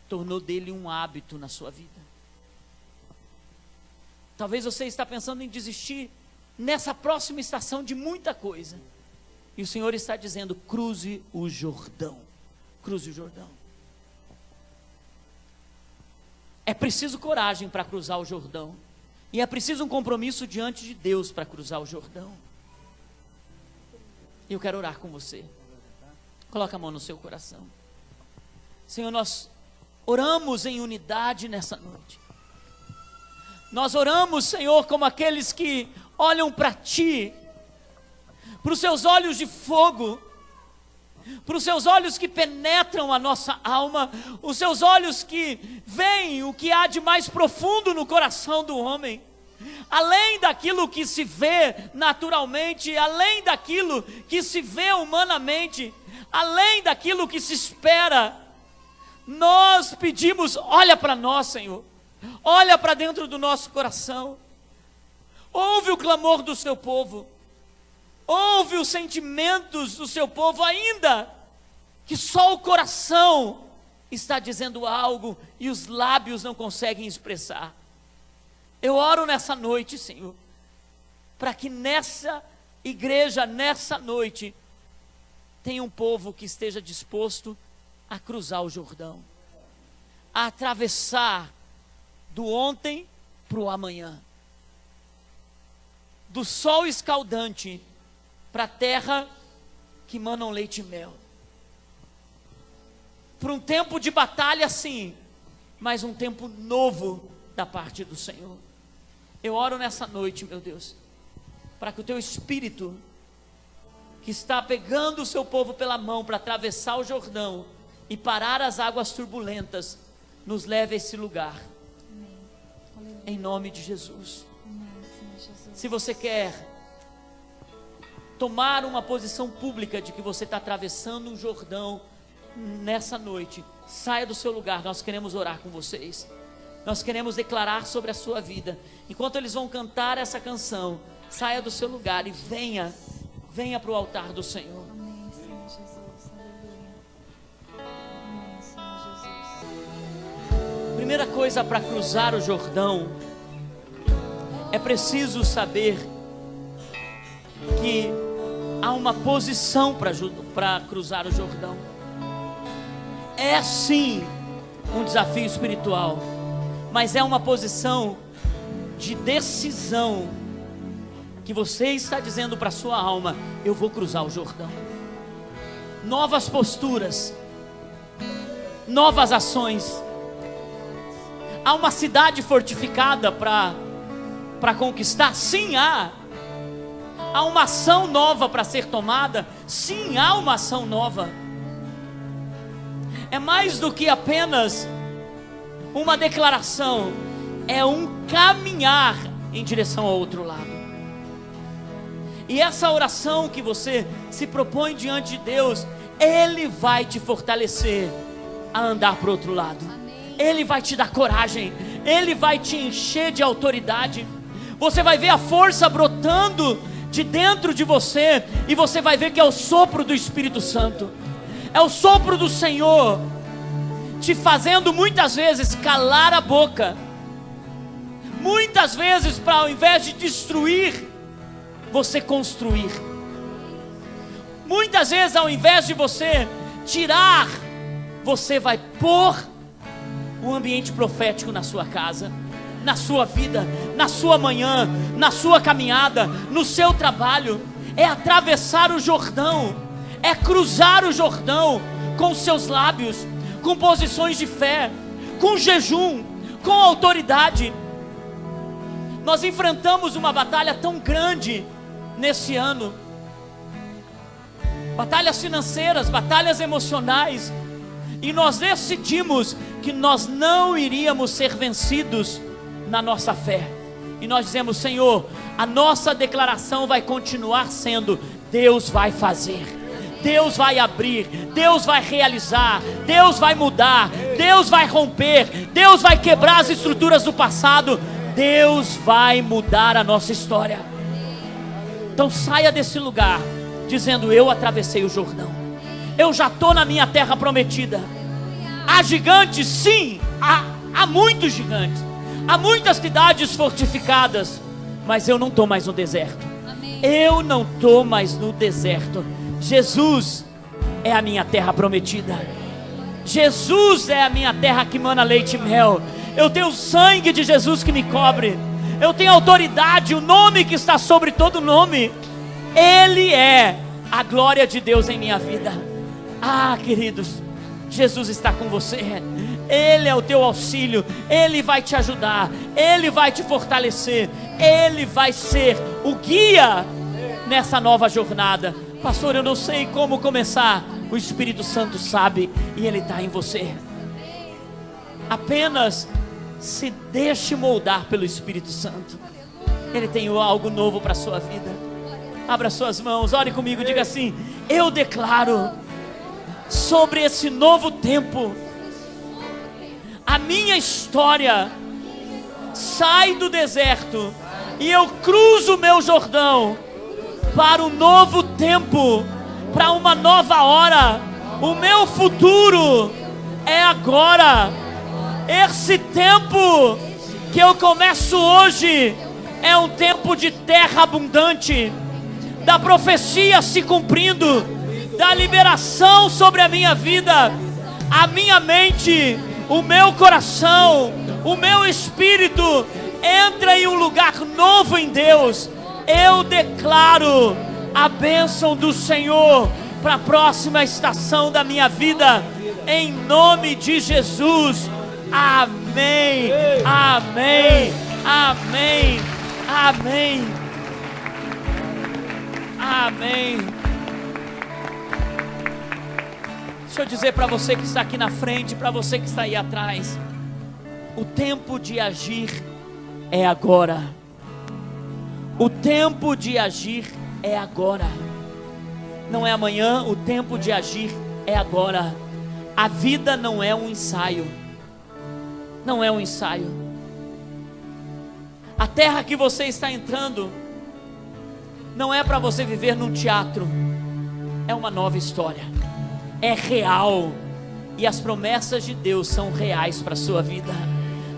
tornou dele um hábito na sua vida. Talvez você está pensando em desistir nessa próxima estação de muita coisa. E o Senhor está dizendo: cruze o Jordão. Cruze o Jordão. É preciso coragem para cruzar o Jordão. E é preciso um compromisso diante de Deus para cruzar o Jordão. E eu quero orar com você. Coloca a mão no seu coração. Senhor, nós oramos em unidade nessa noite. Nós oramos, Senhor, como aqueles que olham para Ti, para os Seus olhos de fogo, para os Seus olhos que penetram a nossa alma, os Seus olhos que veem o que há de mais profundo no coração do homem, além daquilo que se vê naturalmente, além daquilo que se vê humanamente, além daquilo que se espera. Nós pedimos: olha para nós, Senhor. olha para dentro do nosso coração, ouve o clamor do seu povo, ouve os sentimentos do seu povo, ainda que só o coração está dizendo algo e os lábios não conseguem expressar. Eu oro nessa noite, Senhor, para que nessa igreja, nessa noite, tenha um povo que esteja disposto a cruzar o Jordão, a atravessar do ontem para o amanhã, do sol escaldante para a terra que manam leite e mel, para um tempo de batalha, sim, mas um tempo novo da parte do Senhor. Eu oro nessa noite, meu Deus, para que o teu Espírito, que está pegando o seu povo pela mão para atravessar o Jordão e parar as águas turbulentas, nos leve a esse lugar. Amém. Em nome de Jesus. Amém, Senhor Jesus. Se você quer tomar uma posição pública de que você está atravessando um Jordão nessa noite, saia do seu lugar. Nós queremos orar com vocês. Nós queremos declarar sobre a sua vida. Enquanto eles vão cantar essa canção, saia do seu lugar e venha para o altar do Senhor. Amém, Senhor Jesus. Aleluia. Amém, Senhor Jesus. Primeira coisa para cruzar o Jordão, é preciso saber que há uma posição para cruzar o Jordão. É sim um desafio espiritual, mas é uma posição de decisão, que você está dizendo para a sua alma: eu vou cruzar o Jordão. Novas posturas, novas ações. Há uma cidade fortificada para conquistar? Sim, há. Há uma ação nova para ser tomada? Sim, há uma ação nova. É mais do que apenas uma declaração, é um caminhar em direção ao outro lado. E essa oração que você se propõe diante de Deus, Ele vai te fortalecer a andar para o outro lado. Amém. Ele vai te dar coragem, Ele vai te encher de autoridade. Você vai ver a força brotando de dentro de você, e você vai ver que é o sopro do Espírito Santo, é o sopro do Senhor, te fazendo muitas vezes calar a boca, muitas vezes para, ao invés de destruir, você construir. Muitas vezes, ao invés de você tirar, você vai pôr o ambiente profético na sua casa, na sua vida, na sua manhã, na sua caminhada, no seu trabalho. É atravessar o Jordão, é cruzar o Jordão com seus lábios, com posições de fé, com jejum, com autoridade. Nós enfrentamos uma batalha tão grande nesse ano, batalhas financeiras, batalhas emocionais, e nós decidimos que nós não iríamos ser vencidos na nossa fé, e nós dizemos: Senhor, a nossa declaração vai continuar sendo: Deus vai fazer, Deus vai abrir, Deus vai realizar, Deus vai mudar, Deus vai romper, Deus vai quebrar as estruturas do passado, Deus vai mudar a nossa história. Então saia desse lugar dizendo: eu atravessei o Jordão, eu já estou na minha terra prometida. Há gigantes, sim, há muitos gigantes, há muitas cidades fortificadas, mas eu não estou mais no deserto. Eu não estou mais no deserto. Jesus é a minha terra prometida, Jesus é a minha terra que mana leite e mel. Eu tenho o sangue de Jesus que me cobre, eu tenho autoridade, o nome que está sobre todo nome. Ele é a glória de Deus em minha vida. Ah, queridos, Jesus está com você, Ele é o teu auxílio, Ele vai te ajudar, Ele vai te fortalecer, Ele vai ser o guia nessa nova jornada. Pastor, eu não sei como começar. O Espírito Santo sabe, e Ele está em você. Apenas se deixe moldar pelo Espírito Santo. Ele tem algo novo para a sua vida. Abra suas mãos, ore comigo, diga assim: eu declaro sobre esse novo tempo, a minha história sai do deserto e eu cruzo o meu Jordão para um novo tempo, para uma nova hora. O meu futuro é agora. Esse tempo que eu começo hoje é um tempo de terra abundante, da profecia se cumprindo, da liberação sobre a minha vida, a minha mente, o meu coração, o meu espírito entra em um lugar novo em Deus. Eu declaro a bênção do Senhor para a próxima estação da minha vida, em nome de Jesus. Amém, amém, amém, amém, amém. Deixa eu dizer para você que está aqui na frente, para você que está aí atrás, o tempo de agir é agora. O tempo de agir é agora. Não é amanhã, o tempo de agir é agora. A vida não é um ensaio. Não é um ensaio. A terra que você está entrando não é para você viver num teatro. É uma nova história. É real. E as promessas de Deus são reais para a sua vida.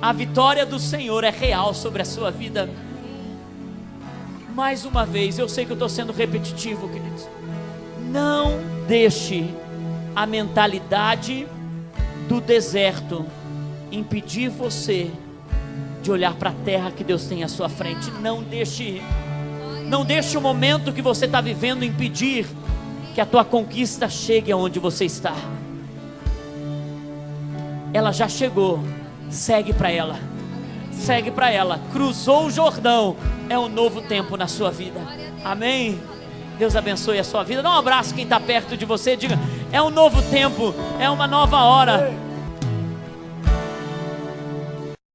A vitória do Senhor é real sobre a sua vida. Mais uma vez, eu sei que eu estou sendo repetitivo, queridos. Não deixe a mentalidade do deserto impedir você de olhar para a terra que Deus tem à sua frente. Não deixe o momento que você está vivendo impedir que a tua conquista chegue aonde você está. Ela já chegou, segue para ela. Segue para ela. Cruzou o Jordão, é um novo tempo na sua vida. Amém? Deus abençoe a sua vida. Dá um abraço quem está perto de você. Diga: é um novo tempo, é uma nova hora.